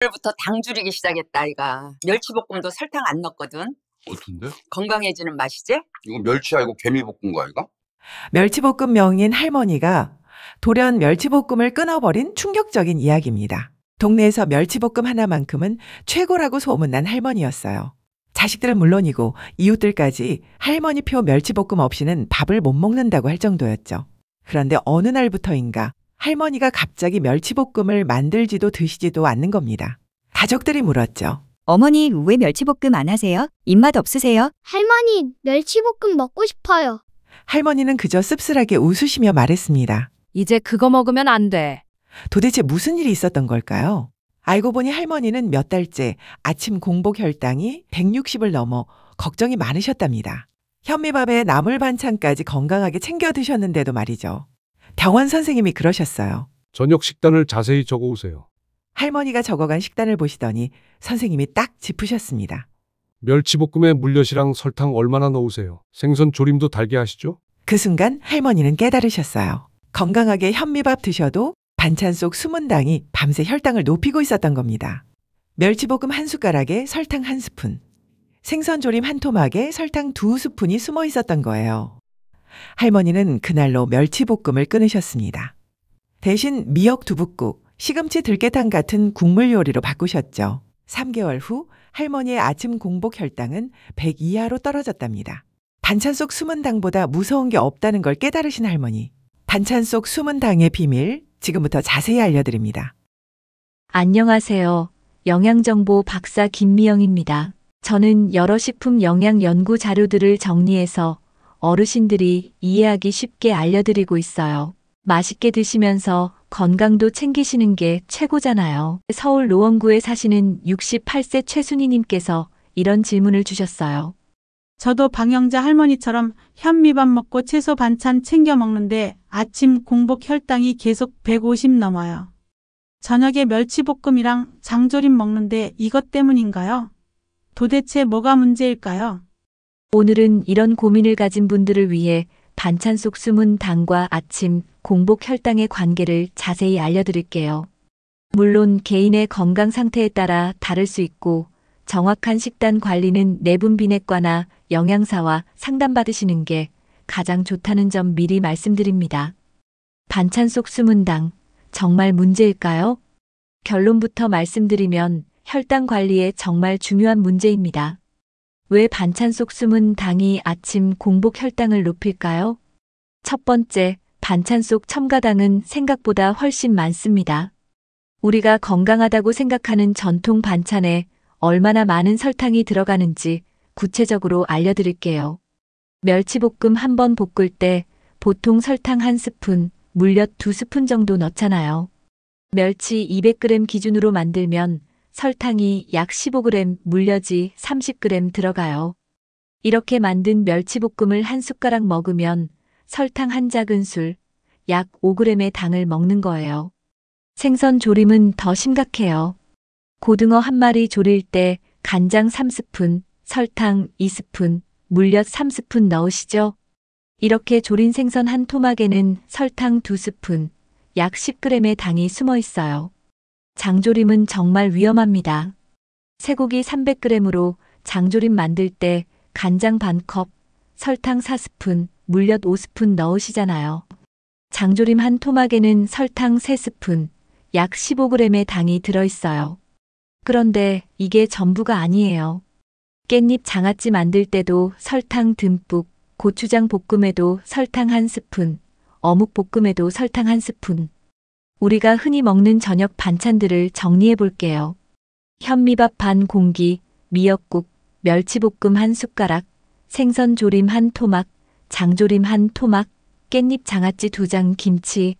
오늘부터 당 줄이기 시작했다 아이가. 멸치볶음도 설탕 안 넣었거든. 어떤데? 건강해지는 맛이지? 이거 멸치 아니고 개미볶음 거 아이가? 멸치볶음 명인 할머니가 돌연 멸치볶음을 끊어버린 충격적인 이야기입니다. 동네에서 멸치볶음 하나만큼은 최고라고 소문난 할머니였어요. 자식들은 물론이고 이웃들까지 할머니표 멸치볶음 없이는 밥을 못 먹는다고 할 정도였죠. 그런데 어느 날부터인가 할머니가 갑자기 멸치볶음을 만들지도 드시지도 않는 겁니다. 가족들이 물었죠. 어머니, 왜 멸치볶음 안 하세요? 입맛 없으세요? 할머니, 멸치볶음 먹고 싶어요. 할머니는 그저 씁쓸하게 웃으시며 말했습니다. 이제 그거 먹으면 안 돼. 도대체 무슨 일이 있었던 걸까요? 알고 보니 할머니는 몇 달째 아침 공복 혈당이 160을 넘어 걱정이 많으셨답니다. 현미밥에 나물 반찬까지 건강하게 챙겨 드셨는데도 말이죠. 병원 선생님이 그러셨어요. 저녁 식단을 자세히 적어오세요. 할머니가 적어간 식단을 보시더니 선생님이 딱 짚으셨습니다. 멸치볶음에 물엿이랑 설탕 얼마나 넣으세요? 생선 조림도 달게 하시죠? 그 순간 할머니는 깨달으셨어요. 건강하게 현미밥 드셔도 반찬 속 숨은 당이 밤새 혈당을 높이고 있었던 겁니다. 멸치볶음 한 숟가락에 설탕 한 스푼, 생선조림 한 토막에 설탕 2스푼이 숨어 있었던 거예요. 할머니는 그날로 멸치볶음을 끊으셨습니다. 대신 미역 두부국, 시금치 들깨탕 같은 국물 요리로 바꾸셨죠. 3개월 후 할머니의 아침 공복 혈당은 100 이하로 떨어졌답니다. 반찬 속 숨은 당보다 무서운 게 없다는 걸 깨달으신 할머니. 반찬 속 숨은 당의 비밀, 지금부터 자세히 알려드립니다. 안녕하세요. 영양정보 박사 김미영입니다. 저는 여러 식품 영양 연구 자료들을 정리해서 어르신들이 이해하기 쉽게 알려드리고 있어요. 맛있게 드시면서 건강도 챙기시는 게 최고잖아요. 서울 노원구에 사시는 68세 최순희님께서 이런 질문을 주셨어요. 저도 방영자 할머니처럼 현미밥 먹고 채소 반찬 챙겨 먹는데 아침 공복 혈당이 계속 150 넘어요. 저녁에 멸치볶음이랑 장조림 먹는데 이것 때문인가요? 도대체 뭐가 문제일까요? 오늘은 이런 고민을 가진 분들을 위해 반찬 속 숨은 당과 아침 공복 혈당의 관계를 자세히 알려드릴게요. 물론 개인의 건강 상태에 따라 다를 수 있고 정확한 식단 관리는 내분비내과나 영양사와 상담받으시는 게 가장 좋다는 점 미리 말씀드립니다. 반찬 속 숨은 당, 정말 문제일까요? 결론부터 말씀드리면 혈당 관리에 정말 중요한 문제입니다. 왜 반찬 속 숨은 당이 아침 공복 혈당을 높일까요? 첫 번째, 반찬 속 첨가당은 생각보다 훨씬 많습니다. 우리가 건강하다고 생각하는 전통 반찬에 얼마나 많은 설탕이 들어가는지 구체적으로 알려드릴게요. 멸치볶음 한 번 볶을 때 보통 설탕 1스푼, 물엿 2스푼 정도 넣잖아요. 멸치 200g 기준으로 만들면 설탕이 약 15g, 물엿이 30g 들어가요. 이렇게 만든 멸치볶음을 한 숟가락 먹으면 설탕 한 작은술, 약 5g의 당을 먹는 거예요. 생선 조림은 더 심각해요. 고등어 한 마리 조릴 때 간장 3스푼, 설탕 2스푼, 물엿 3스푼 넣으시죠? 이렇게 조린 생선 한 토막에는 설탕 2스푼, 약 10g의 당이 숨어 있어요. 장조림은 정말 위험합니다. 쇠고기 300g으로 장조림 만들 때 간장 반컵, 설탕 4스푼, 물엿 5스푼 넣으시잖아요. 장조림 한 토막에는 설탕 3스푼, 약 15g의 당이 들어있어요. 그런데 이게 전부가 아니에요. 깻잎 장아찌 만들 때도 설탕 듬뿍, 고추장 볶음에도 설탕 1스푼, 어묵 볶음에도 설탕 1스푼. 우리가 흔히 먹는 저녁 반찬들을 정리해 볼게요. 현미밥 반 공기, 미역국, 멸치볶음 한 숟가락, 생선 조림 한 토막, 장조림 한 토막, 깻잎 장아찌 2장 김치.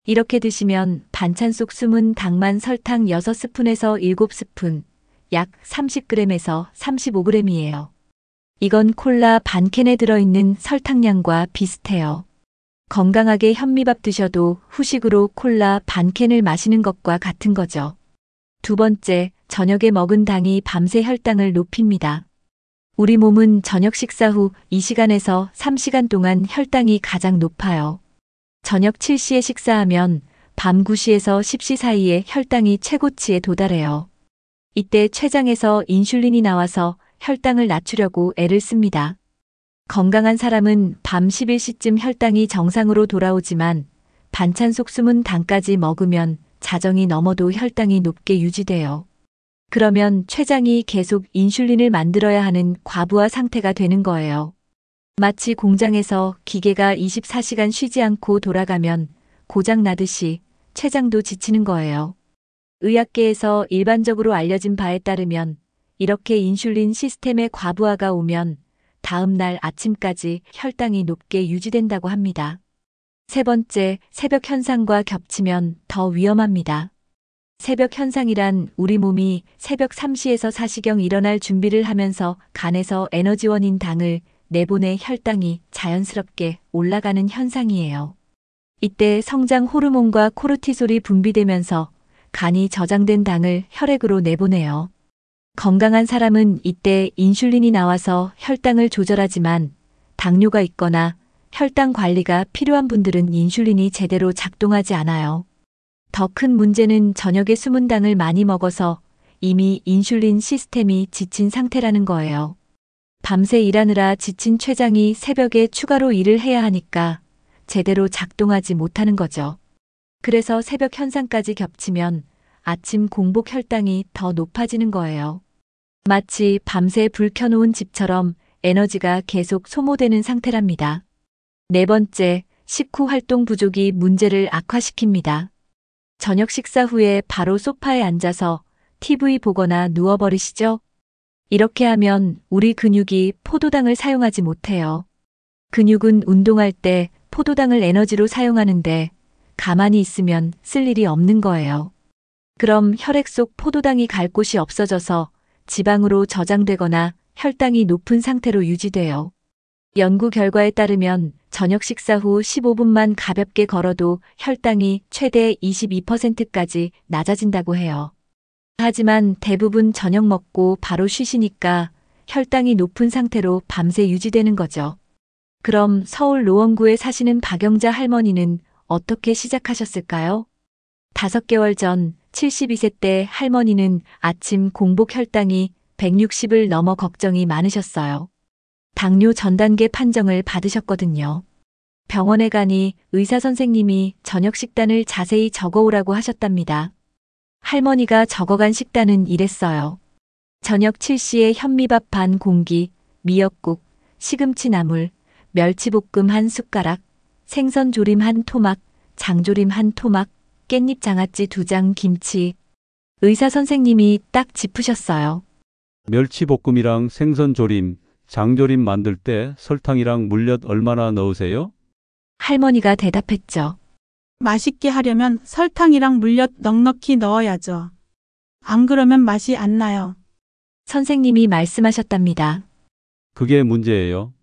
이렇게 드시면 반찬 속 숨은 당만 설탕 6스푼에서 7스푼, 약 30g에서 35g이에요. 이건 콜라 반 캔에 들어있는 설탕량과 비슷해요. 건강하게 현미밥 드셔도 후식으로 콜라 반 캔을 마시는 것과 같은 거죠. 두 번째, 저녁에 먹은 당이 밤새 혈당을 높입니다. 우리 몸은 저녁 식사 후 2시간에서 3시간 동안 혈당이 가장 높아요. 저녁 7시에 식사하면 밤 9시에서 10시 사이에 혈당이 최고치에 도달해요. 이때 췌장에서 인슐린이 나와서 혈당을 낮추려고 애를 씁니다. 건강한 사람은 밤 11시쯤 혈당이 정상으로 돌아오지만 반찬 속 숨은 당까지 먹으면 자정이 넘어도 혈당이 높게 유지돼요. 그러면 췌장이 계속 인슐린을 만들어야 하는 과부하 상태가 되는 거예요. 마치 공장에서 기계가 24시간 쉬지 않고 돌아가면 고장 나듯이 췌장도 지치는 거예요. 의학계에서 일반적으로 알려진 바에 따르면 이렇게 인슐린 시스템의 과부하가 오면 다음 날 아침까지 혈당이 높게 유지된다고 합니다. 세 번째, 새벽 현상과 겹치면 더 위험합니다. 새벽 현상이란 우리 몸이 새벽 3시에서 4시경 일어날 준비를 하면서 간에서 에너지원인 당을 내보내 혈당이 자연스럽게 올라가는 현상이에요. 이때 성장 호르몬과 코르티솔이 분비되면서 간이 저장된 당을 혈액으로 내보내요. 건강한 사람은 이때 인슐린이 나와서 혈당을 조절하지만 당뇨가 있거나 혈당 관리가 필요한 분들은 인슐린이 제대로 작동하지 않아요. 더 큰 문제는 저녁에 숨은 당을 많이 먹어서 이미 인슐린 시스템이 지친 상태라는 거예요. 밤새 일하느라 지친 췌장이 새벽에 추가로 일을 해야 하니까 제대로 작동하지 못하는 거죠. 그래서 새벽 현상까지 겹치면 아침 공복 혈당이 더 높아지는 거예요. 마치 밤새 불 켜놓은 집처럼 에너지가 계속 소모되는 상태랍니다. 네 번째, 식후 활동 부족이 문제를 악화시킵니다. 저녁 식사 후에 바로 소파에 앉아서 TV 보거나 누워버리시죠? 이렇게 하면 우리 근육이 포도당을 사용하지 못해요. 근육은 운동할 때 포도당을 에너지로 사용하는데 가만히 있으면 쓸 일이 없는 거예요. 그럼 혈액 속 포도당이 갈 곳이 없어져서 지방으로 저장되거나 혈당이 높은 상태로 유지돼요. 연구 결과에 따르면 저녁 식사 후 15분만 가볍게 걸어도 혈당이 최대 22%까지 낮아진다고 해요. 하지만 대부분 저녁 먹고 바로 쉬시니까 혈당이 높은 상태로 밤새 유지되는 거죠. 그럼 서울 노원구에 사시는 박영자 할머니는 어떻게 시작하셨을까요? 5개월 전 72세 때 할머니는 아침 공복 혈당이 160을 넘어 걱정이 많으셨어요. 당뇨 전단계 판정을 받으셨거든요. 병원에 가니 의사 선생님이 저녁 식단을 자세히 적어오라고 하셨답니다. 할머니가 적어간 식단은 이랬어요. 저녁 7시에 현미밥 반 공기, 미역국, 시금치 나물, 멸치볶음 한 숟가락, 생선 조림 한 토막, 장조림 한 토막, 깻잎 장아찌 2장 김치. 의사 선생님이 딱 짚으셨어요. 멸치볶음이랑 생선조림, 장조림 만들 때 설탕이랑 물엿 얼마나 넣으세요? 할머니가 대답했죠. 맛있게 하려면 설탕이랑 물엿 넉넉히 넣어야죠. 안 그러면 맛이 안 나요. 선생님이 말씀하셨답니다. 그게 문제예요.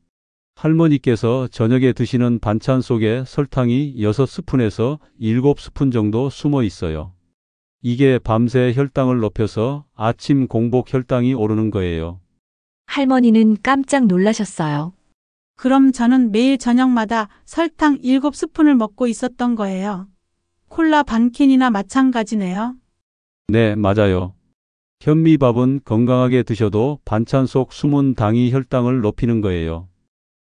할머니께서 저녁에 드시는 반찬 속에 설탕이 6스푼에서 7스푼 정도 숨어 있어요. 이게 밤새 혈당을 높여서 아침 공복 혈당이 오르는 거예요. 할머니는 깜짝 놀라셨어요. 그럼 저는 매일 저녁마다 설탕 7스푼을 먹고 있었던 거예요. 콜라 반 캔이나 마찬가지네요. 네, 맞아요. 현미밥은 건강하게 드셔도 반찬 속 숨은 당이 혈당을 높이는 거예요.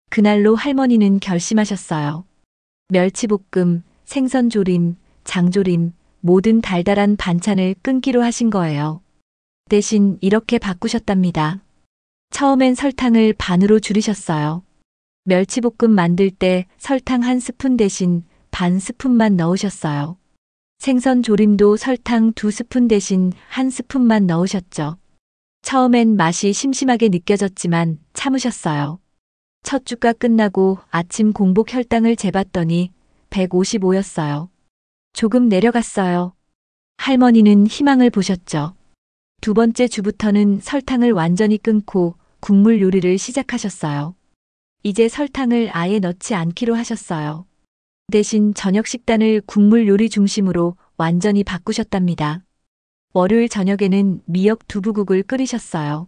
그날로 할머니는 결심하셨어요. 멸치볶음, 생선조림, 장조림, 모든 달달한 반찬을 끊기로 하신 거예요. 대신 이렇게 바꾸셨답니다. 처음엔 설탕을 반으로 줄이셨어요. 멸치볶음 만들 때 설탕 1스푼 대신 반 스푼만 넣으셨어요. 생선 조림도 설탕 2스푼 대신 1스푼만 넣으셨죠. 처음엔 맛이 심심하게 느껴졌지만 참으셨어요. 첫 주가 끝나고 아침 공복 혈당을 재봤더니 155였어요. 조금 내려갔어요. 할머니는 희망을 보셨죠. 두 번째 주부터는 설탕을 완전히 끊고 국물 요리를 시작하셨어요. 이제 설탕을 아예 넣지 않기로 하셨어요. 대신 저녁 식단을 국물 요리 중심으로 완전히 바꾸셨답니다. 월요일 저녁에는 미역 두부국을 끓이셨어요.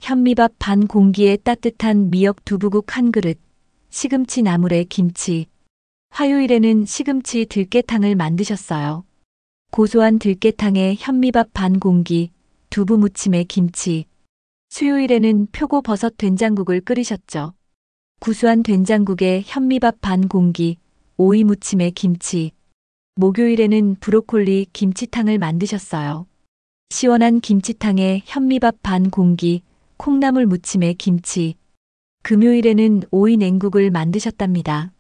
현미밥 반 공기에 따뜻한 미역 두부국 한 그릇, 시금치 나물에 김치. 화요일에는 시금치 들깨탕을 만드셨어요. 고소한 들깨탕에 현미밥 반 공기, 두부 무침에 김치. 수요일에는 표고버섯 된장국을 끓이셨죠. 구수한 된장국에 현미밥 반 공기, 오이 무침에 김치. 목요일에는 브로콜리 김치탕을 만드셨어요. 시원한 김치탕에 현미밥 반 공기, 콩나물 무침에 김치. 금요일에는 오이 냉국을 만드셨답니다.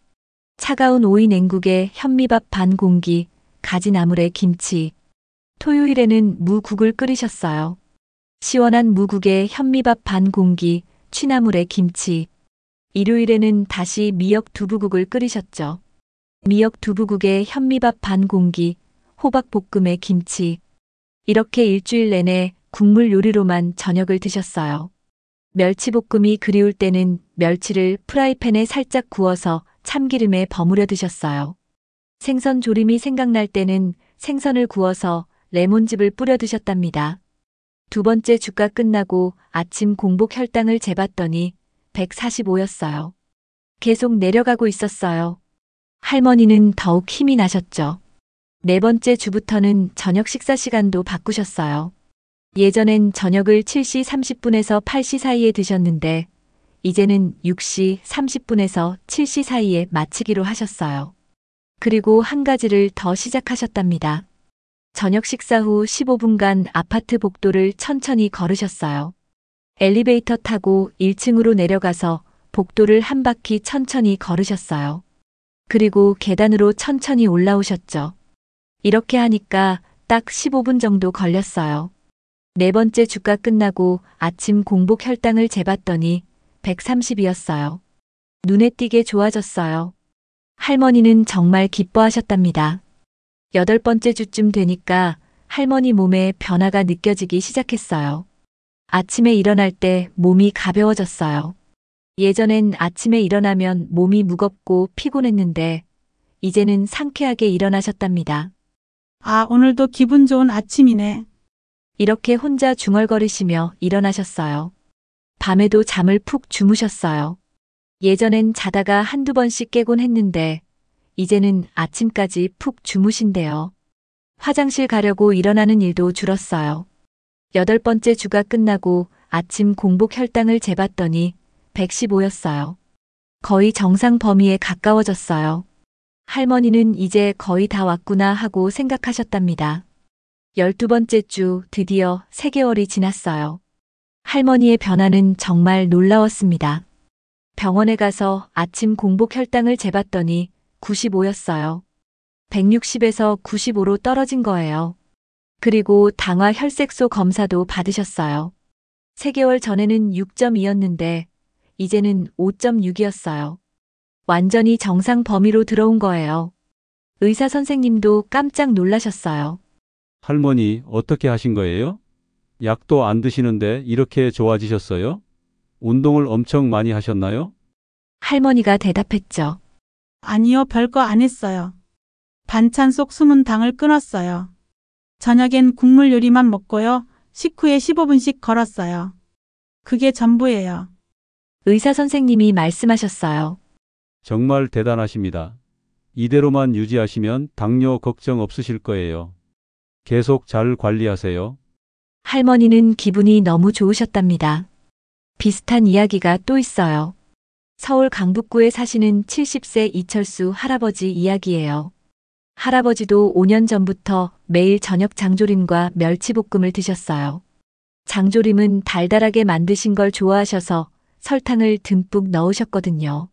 차가운 오이 냉국에 현미밥 반 공기, 가지나물에 김치. 토요일에는 무국을 끓이셨어요. 시원한 무국에 현미밥 반 공기, 취나물에 김치. 일요일에는 다시 미역 두부국을 끓이셨죠. 미역 두부국에 현미밥 반 공기, 호박볶음에 김치. 이렇게 일주일 내내 국물 요리로만 저녁을 드셨어요. 멸치볶음이 그리울 때는 멸치를 프라이팬에 살짝 구워서 참기름에 버무려 드셨어요. 생선 조림이 생각날 때는 생선을 구워서 레몬즙을 뿌려 드셨답니다. 두 번째 주가 끝나고 아침 공복 혈당을 재봤더니 145였어요. 계속 내려가고 있었어요. 할머니는 더욱 힘이 나셨죠. 네 번째 주부터는 저녁 식사 시간도 바꾸셨어요. 예전엔 저녁을 7시 30분에서 8시 사이에 드셨는데 이제는 6시 30분에서 7시 사이에 마치기로 하셨어요. 그리고 한 가지를 더 시작하셨답니다. 저녁 식사 후 15분간 아파트 복도를 천천히 걸으셨어요. 엘리베이터 타고 1층으로 내려가서 복도를 한 바퀴 천천히 걸으셨어요. 그리고 계단으로 천천히 올라오셨죠. 이렇게 하니까 딱 15분 정도 걸렸어요. 네 번째 주가 끝나고 아침 공복 혈당을 재봤더니 130이었어요. 눈에 띄게 좋아졌어요. 할머니는 정말 기뻐하셨답니다. 여덟 번째 주쯤 되니까 할머니 몸에 변화가 느껴지기 시작했어요. 아침에 일어날 때 몸이 가벼워졌어요. 예전엔 아침에 일어나면 몸이 무겁고 피곤했는데 이제는 상쾌하게 일어나셨답니다. 아, 오늘도 기분 좋은 아침이네. 이렇게 혼자 중얼거리시며 일어나셨어요. 밤에도 잠을 푹 주무셨어요. 예전엔 자다가 한두 번씩 깨곤 했는데 이제는 아침까지 푹 주무신대요. 화장실 가려고 일어나는 일도 줄었어요. 여덟 번째 주가 끝나고 아침 공복 혈당을 재봤더니 115였어요. 거의 정상 범위에 가까워졌어요. 할머니는 이제 거의 다 왔구나 하고 생각하셨답니다. 12번째 주 드디어 3개월이 지났어요. 할머니의 변화는 정말 놀라웠습니다. 병원에 가서 아침 공복 혈당을 재봤더니 95였어요. 160에서 95로 떨어진 거예요. 그리고 당화 혈색소 검사도 받으셨어요. 3개월 전에는 6.2였는데 이제는 5.6이었어요. 완전히 정상 범위로 들어온 거예요. 의사 선생님도 깜짝 놀라셨어요. 할머니, 어떻게 하신 거예요? 약도 안 드시는데 이렇게 좋아지셨어요? 운동을 엄청 많이 하셨나요? 할머니가 대답했죠. 아니요, 별거 안 했어요. 반찬 속 숨은 당을 끊었어요. 저녁엔 국물 요리만 먹고요. 식후에 15분씩 걸었어요. 그게 전부예요. 의사 선생님이 말씀하셨어요. 정말 대단하십니다. 이대로만 유지하시면 당뇨 걱정 없으실 거예요. 계속 잘 관리하세요. 할머니는 기분이 너무 좋으셨답니다. 비슷한 이야기가 또 있어요. 서울 강북구에 사시는 70세 이철수 할아버지 이야기예요. 할아버지도 5년 전부터 매일 저녁 장조림과 멸치볶음을 드셨어요. 장조림은 달달하게 만드신 걸 좋아하셔서 설탕을 듬뿍 넣으셨거든요.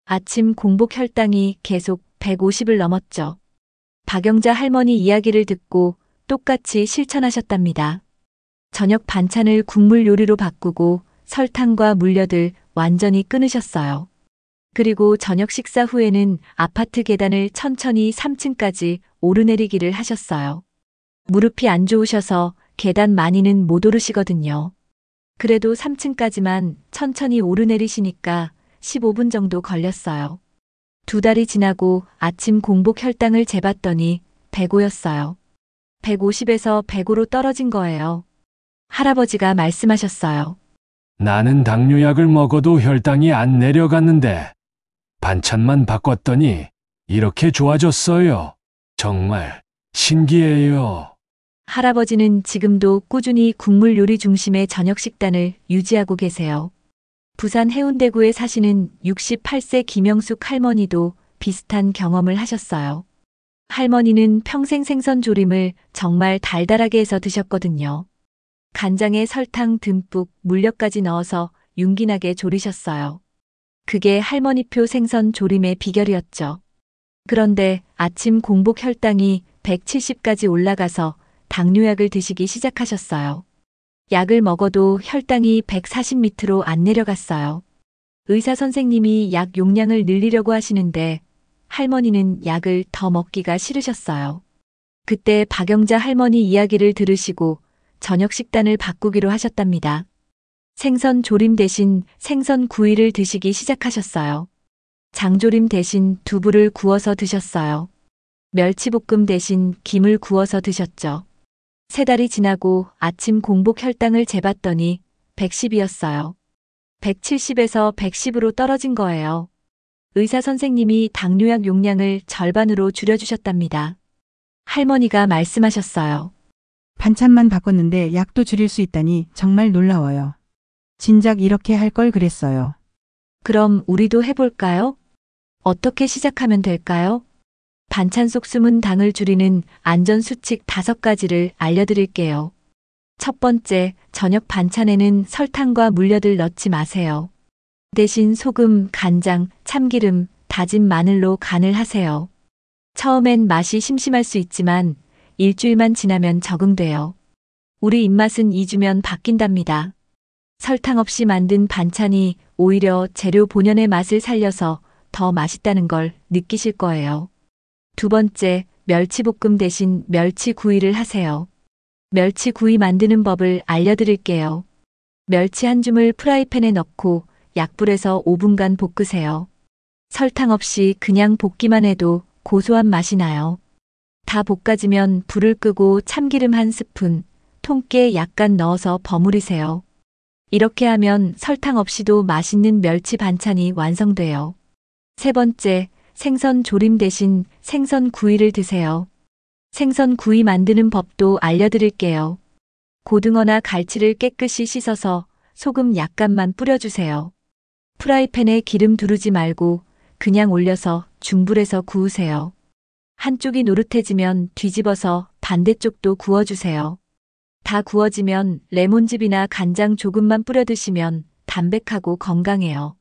아침 공복 혈당이 계속 150을 넘었죠. 박영자 할머니 이야기를 듣고 똑같이 실천하셨답니다. 저녁 반찬을 국물 요리로 바꾸고 설탕과 물엿을 완전히 끊으셨어요. 그리고 저녁 식사 후에는 아파트 계단을 천천히 3층까지 오르내리기를 하셨어요. 무릎이 안 좋으셔서 계단 많이는 못 오르시거든요. 그래도 3층까지만 천천히 오르내리시니까 15분 정도 걸렸어요. 2달이 지나고 아침 공복 혈당을 재봤더니 105였어요. 150에서 105로 떨어진 거예요. 할아버지가 말씀하셨어요. 나는 당뇨약을 먹어도 혈당이 안 내려갔는데 반찬만 바꿨더니 이렇게 좋아졌어요. 정말 신기해요. 할아버지는 지금도 꾸준히 국물 요리 중심의 저녁 식단을 유지하고 계세요. 부산 해운대구에 사시는 68세 김영숙 할머니도 비슷한 경험을 하셨어요. 할머니는 평생 생선 조림을 정말 달달하게 해서 드셨거든요. 간장에 설탕 듬뿍 물엿까지 넣어서 윤기나게 조리셨어요. 그게 할머니표 생선 조림의 비결이었죠. 그런데 아침 공복 혈당이 170까지 올라가서 당뇨약을 드시기 시작하셨어요. 약을 먹어도 혈당이 140 밑으로 안 내려갔어요. 의사 선생님이 약 용량을 늘리려고 하시는데 할머니는 약을 더 먹기가 싫으셨어요. 그때 박영자 할머니 이야기를 들으시고 저녁 식단을 바꾸기로 하셨답니다. 생선 조림 대신 생선 구이를 드시기 시작하셨어요. 장조림 대신 두부를 구워서 드셨어요. 멸치볶음 대신 김을 구워서 드셨죠. 3달이 지나고 아침 공복 혈당을 재봤더니 110이었어요. 170에서 110으로 떨어진 거예요. 의사 선생님이 당뇨약 용량을 절반으로 줄여주셨답니다. 할머니가 말씀하셨어요. 반찬만 바꿨는데 약도 줄일 수 있다니 정말 놀라워요. 진작 이렇게 할 걸 그랬어요. 그럼 우리도 해볼까요? 어떻게 시작하면 될까요? 반찬 속 숨은 당을 줄이는 안전수칙 5가지를 알려드릴게요. 첫 번째, 저녁 반찬에는 설탕과 물엿을 넣지 마세요. 대신 소금, 간장, 참기름, 다진 마늘로 간을 하세요. 처음엔 맛이 심심할 수 있지만 일주일만 지나면 적응돼요. 우리 입맛은 2주면 바뀐답니다. 설탕 없이 만든 반찬이 오히려 재료 본연의 맛을 살려서 더 맛있다는 걸 느끼실 거예요. 두 번째, 멸치볶음 대신 멸치구이를 하세요. 멸치구이 만드는 법을 알려드릴게요. 멸치 한 줌을 프라이팬에 넣고 약불에서 5분간 볶으세요. 설탕 없이 그냥 볶기만 해도 고소한 맛이 나요. 다 볶아지면 불을 끄고 참기름 1스푼, 통깨 약간 넣어서 버무리세요. 이렇게 하면 설탕 없이도 맛있는 멸치 반찬이 완성돼요. 세 번째, 생선 조림 대신 생선 구이를 드세요. 생선 구이 만드는 법도 알려드릴게요. 고등어나 갈치를 깨끗이 씻어서 소금 약간만 뿌려주세요. 프라이팬에 기름 두르지 말고 그냥 올려서 중불에서 구우세요. 한쪽이 노릇해지면 뒤집어서 반대쪽도 구워주세요. 다 구워지면 레몬즙이나 간장 조금만 뿌려 드시면 담백하고 건강해요.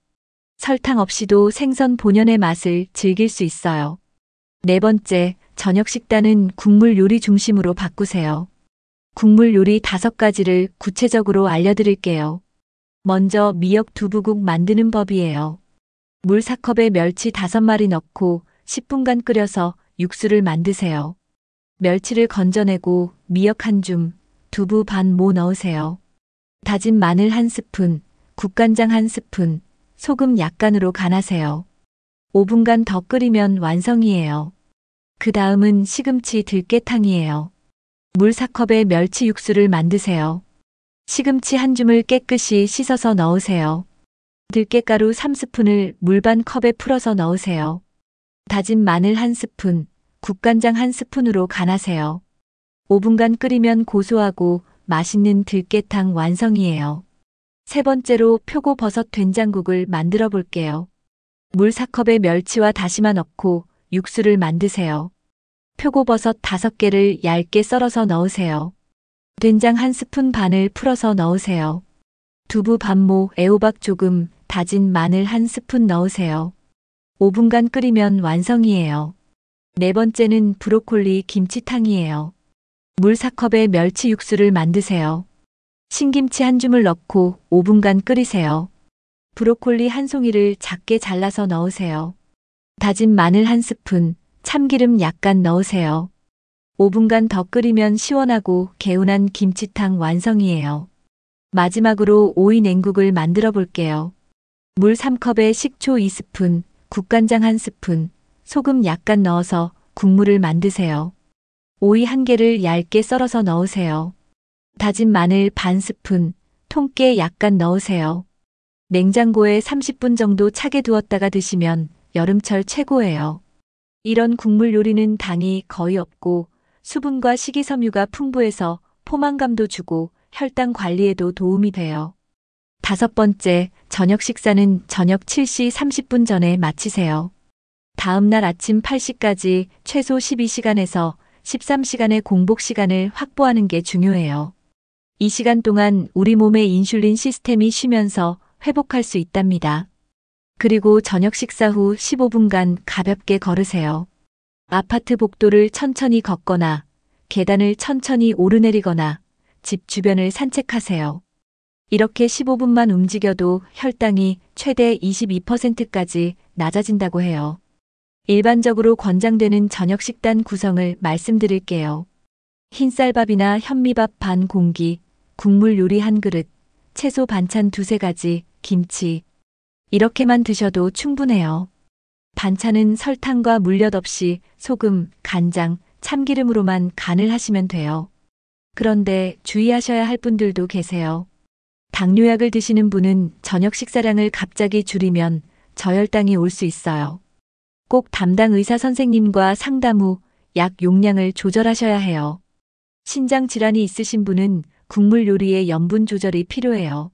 설탕 없이도 생선 본연의 맛을 즐길 수 있어요. 네 번째, 저녁 식단은 국물 요리 중심으로 바꾸세요. 국물 요리 5가지를 구체적으로 알려드릴게요. 먼저 미역 두부국 만드는 법이에요. 물 4컵에 멸치 5마리 넣고 10분간 끓여서 육수를 만드세요. 멸치를 건져내고 미역 1줌, 두부 반 모 넣으세요. 다진 마늘 1스푼, 국간장 1스푼, 소금 약간으로 간하세요. 5분간 더 끓이면 완성이에요. 그 다음은 시금치 들깨탕이에요. 물 4컵에 멸치 육수를 만드세요. 시금치 1줌을 깨끗이 씻어서 넣으세요. 들깨가루 3스푼을 물 반 컵에 풀어서 넣으세요. 다진 마늘 1스푼, 국간장 1스푼으로 간하세요. 5분간 끓이면 고소하고 맛있는 들깨탕 완성이에요. 세 번째로 표고버섯 된장국을 만들어 볼게요. 물 4컵에 멸치와 다시마 넣고 육수를 만드세요. 표고버섯 5개를 얇게 썰어서 넣으세요. 된장 1스푼 반을 풀어서 넣으세요. 두부 반모, 애호박 조금, 다진 마늘 1스푼 넣으세요. 5분간 끓이면 완성이에요. 네 번째는 브로콜리 김치탕이에요. 물 4컵에 멸치 육수를 만드세요. 신김치 1줌을 넣고 5분간 끓이세요. 브로콜리 1송이를 작게 잘라서 넣으세요. 다진 마늘 1스푼, 참기름 약간 넣으세요. 5분간 더 끓이면 시원하고 개운한 김치탕 완성이에요. 마지막으로 오이 냉국을 만들어 볼게요. 물 3컵에 식초 2스푼, 국간장 1스푼, 소금 약간 넣어서 국물을 만드세요. 오이 1개를 얇게 썰어서 넣으세요. 다진 마늘 반 스푼, 통깨 약간 넣으세요. 냉장고에 30분 정도 차게 두었다가 드시면 여름철 최고예요. 이런 국물 요리는 당이 거의 없고 수분과 식이섬유가 풍부해서 포만감도 주고 혈당 관리에도 도움이 돼요. 5번째, 저녁 식사는 저녁 7시 30분 전에 마치세요. 다음 날 아침 8시까지 최소 12시간에서 13시간의 공복 시간을 확보하는 게 중요해요. 이 시간 동안 우리 몸의 인슐린 시스템이 쉬면서 회복할 수 있답니다. 그리고 저녁 식사 후 15분간 가볍게 걸으세요. 아파트 복도를 천천히 걷거나 계단을 천천히 오르내리거나 집 주변을 산책하세요. 이렇게 15분만 움직여도 혈당이 최대 22%까지 낮아진다고 해요. 일반적으로 권장되는 저녁 식단 구성을 말씀드릴게요. 흰쌀밥이나 현미밥 반 공기, 국물 요리 한 그릇, 채소 반찬 2-3가지, 김치. 이렇게만 드셔도 충분해요. 반찬은 설탕과 물엿 없이 소금, 간장, 참기름으로만 간을 하시면 돼요. 그런데 주의하셔야 할 분들도 계세요. 당뇨약을 드시는 분은 저녁 식사량을 갑자기 줄이면 저혈당이 올 수 있어요. 꼭 담당 의사 선생님과 상담 후 약 용량을 조절하셔야 해요. 신장 질환이 있으신 분은 국물 요리의 염분 조절이 필요해요.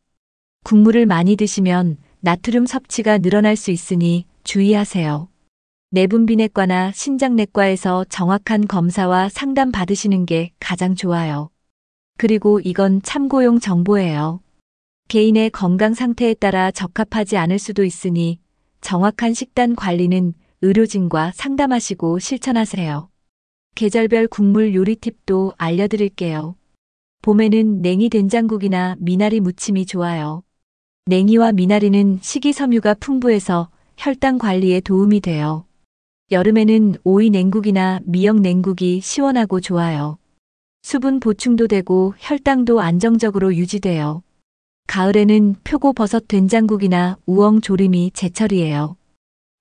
국물을 많이 드시면 나트륨 섭취가 늘어날 수 있으니 주의하세요. 내분비내과나 신장내과에서 정확한 검사와 상담 받으시는 게 가장 좋아요. 그리고 이건 참고용 정보예요. 개인의 건강 상태에 따라 적합하지 않을 수도 있으니 정확한 식단 관리는 의료진과 상담하시고 실천하세요. 계절별 국물 요리 팁도 알려드릴게요. 봄에는 냉이 된장국이나 미나리 무침이 좋아요. 냉이와 미나리는 식이섬유가 풍부해서 혈당 관리에 도움이 돼요. 여름에는 오이 냉국이나 미역 냉국이 시원하고 좋아요. 수분 보충도 되고 혈당도 안정적으로 유지돼요. 가을에는 표고버섯 된장국이나 우엉 조림이 제철이에요.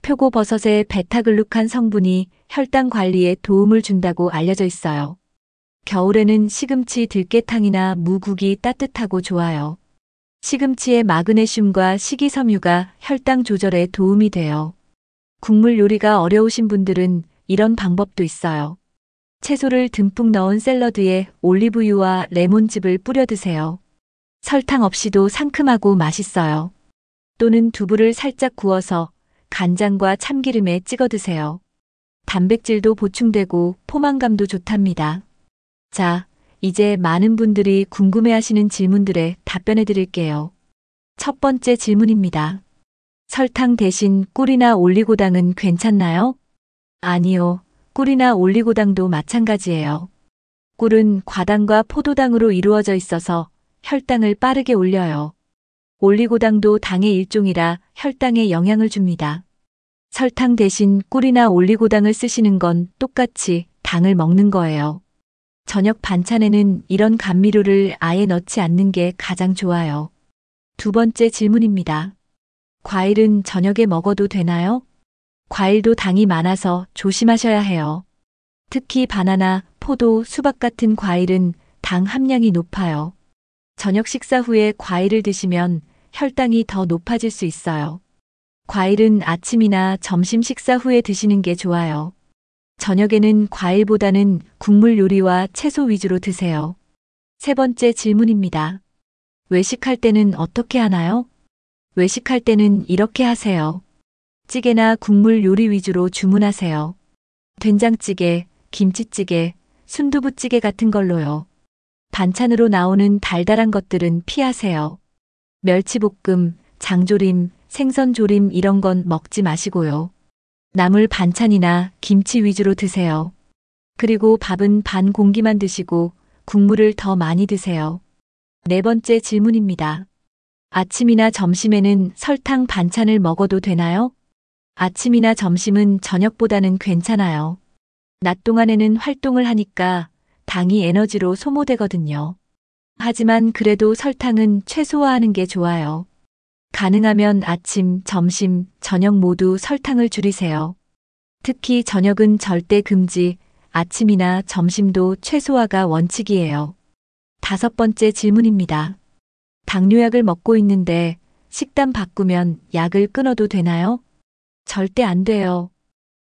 표고버섯의 베타글루칸 성분이 혈당 관리에 도움을 준다고 알려져 있어요. 겨울에는 시금치 들깨탕이나 무국이 따뜻하고 좋아요. 시금치의 마그네슘과 식이섬유가 혈당 조절에 도움이 돼요. 국물 요리가 어려우신 분들은 이런 방법도 있어요. 채소를 듬뿍 넣은 샐러드에 올리브유와 레몬즙을 뿌려 드세요. 설탕 없이도 상큼하고 맛있어요. 또는 두부를 살짝 구워서 간장과 참기름에 찍어 드세요. 단백질도 보충되고 포만감도 좋답니다. 자, 이제 많은 분들이 궁금해하시는 질문들에 답변해 드릴게요. 첫 번째 질문입니다. 설탕 대신 꿀이나 올리고당은 괜찮나요? 아니요. 꿀이나 올리고당도 마찬가지예요. 꿀은 과당과 포도당으로 이루어져 있어서 혈당을 빠르게 올려요. 올리고당도 당의 일종이라 혈당에 영향을 줍니다. 설탕 대신 꿀이나 올리고당을 쓰시는 건 똑같이 당을 먹는 거예요. 저녁 반찬에는 이런 감미료를 아예 넣지 않는 게 가장 좋아요. 두 번째 질문입니다. 과일은 저녁에 먹어도 되나요? 과일도 당이 많아서 조심하셔야 해요. 특히 바나나, 포도, 수박 같은 과일은 당 함량이 높아요. 저녁 식사 후에 과일을 드시면 혈당이 더 높아질 수 있어요. 과일은 아침이나 점심 식사 후에 드시는 게 좋아요. 저녁에는 과일보다는 국물 요리와 채소 위주로 드세요. 세 번째 질문입니다. 외식할 때는 어떻게 하나요? 외식할 때는 이렇게 하세요. 찌개나 국물 요리 위주로 주문하세요. 된장찌개, 김치찌개, 순두부찌개 같은 걸로요. 반찬으로 나오는 달달한 것들은 피하세요. 멸치볶음, 장조림, 생선조림 이런 건 먹지 마시고요. 나물 반찬이나 김치 위주로 드세요. 그리고 밥은 반 공기만 드시고 국물을 더 많이 드세요. 네 번째 질문입니다. 아침이나 점심에는 설탕 반찬을 먹어도 되나요? 아침이나 점심은 저녁보다는 괜찮아요. 낮 동안에는 활동을 하니까 당이 에너지로 소모되거든요. 하지만 그래도 설탕은 최소화하는 게 좋아요. 가능하면 아침, 점심, 저녁 모두 설탕을 줄이세요. 특히 저녁은 절대 금지, 아침이나 점심도 최소화가 원칙이에요. 다섯 번째 질문입니다. 당뇨약을 먹고 있는데 식단 바꾸면 약을 끊어도 되나요? 절대 안 돼요.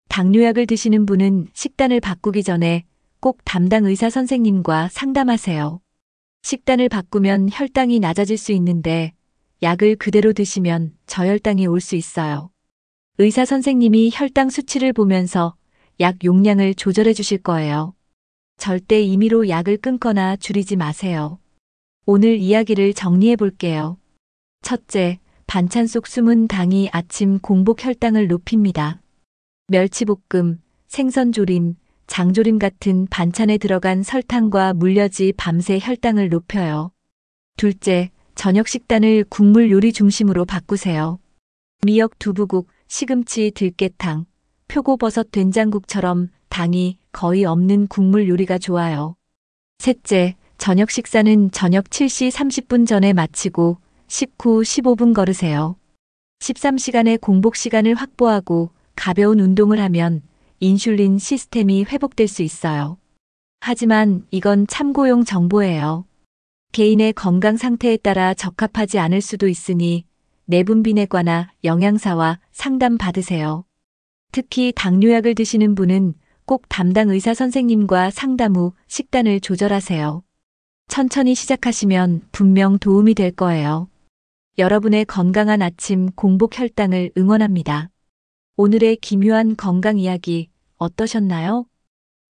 당뇨약을 드시는 분은 식단을 바꾸기 전에 꼭 담당 의사 선생님과 상담하세요. 식단을 바꾸면 혈당이 낮아질 수 있는데 약을 그대로 드시면 저혈당이 올 수 있어요. 의사 선생님이 혈당 수치를 보면서 약 용량을 조절해 주실 거예요. 절대 임의로 약을 끊거나 줄이지 마세요. 오늘 이야기를 정리해 볼게요. 첫째, 반찬 속 숨은 당이 아침 공복 혈당을 높입니다. 멸치볶음, 생선조림, 장조림 같은 반찬에 들어간 설탕과 물엿이 밤새 혈당을 높여요. 둘째, 저녁 식단을 국물 요리 중심으로 바꾸세요. 미역 두부국, 시금치 들깨탕, 표고버섯 된장국처럼 당이 거의 없는 국물 요리가 좋아요. 셋째, 저녁 식사는 저녁 7시 30분 전에 마치고 식후 15분 걸으세요. 13시간의 공복 시간을 확보하고 가벼운 운동을 하면 인슐린 시스템이 회복될 수 있어요. 하지만 이건 참고용 정보예요. 개인의 건강 상태에 따라 적합하지 않을 수도 있으니 내분비내과나 영양사와 상담 받으세요. 특히 당뇨약을 드시는 분은 꼭 담당 의사 선생님과 상담 후 식단을 조절하세요. 천천히 시작하시면 분명 도움이 될 거예요. 여러분의 건강한 아침 공복 혈당을 응원합니다. 오늘의 기묘한 건강 이야기 어떠셨나요?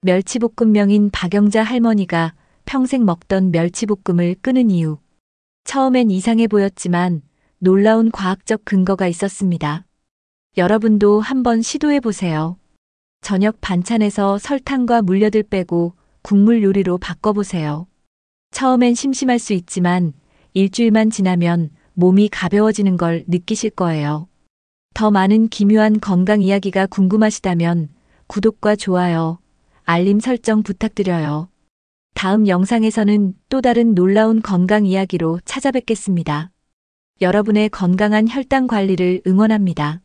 멸치볶음 명인 박영자 할머니가 평생 먹던 멸치볶음을 끊은 이유. 처음엔 이상해 보였지만 놀라운 과학적 근거가 있었습니다. 여러분도 한번 시도해 보세요. 저녁 반찬에서 설탕과 물엿을 빼고 국물 요리로 바꿔보세요. 처음엔 심심할 수 있지만 일주일만 지나면 몸이 가벼워지는 걸 느끼실 거예요. 더 많은 기묘한 건강 이야기가 궁금하시다면 구독과 좋아요, 알림 설정 부탁드려요. 다음 영상에서는 또 다른 놀라운 건강 이야기로 찾아뵙겠습니다. 여러분의 건강한 혈당 관리를 응원합니다.